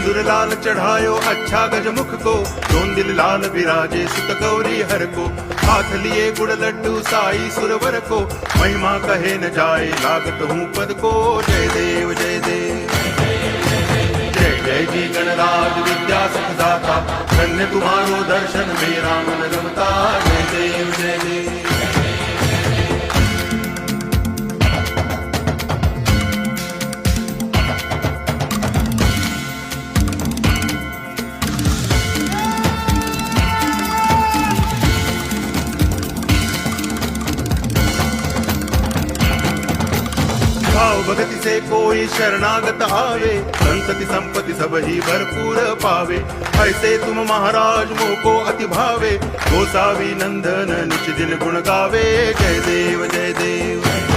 सिंदूर लाल चढ़ायो अच्छा गजमुख को, दोन दिल लाल विराजे सुत गौरी हर को। हाथ लिए गुड़ लड्डू साई सुरवर को, महिमा कहे न जाए लागत हूँ पद को। जय देव जय देव जय जय जी गणराज विद्या सुखदाता, धन्य तुम्हारो दर्शन मेरा मन रमता। जय देव जय देव भाव भगति से कोई शरणागत आवे, संतति संपत्ति सब ही भरपूर पावे। ऐसे तुम महाराज मोको अति भावे, गोसावी नंदन निच दिन गुण गावे। जय देव जय देव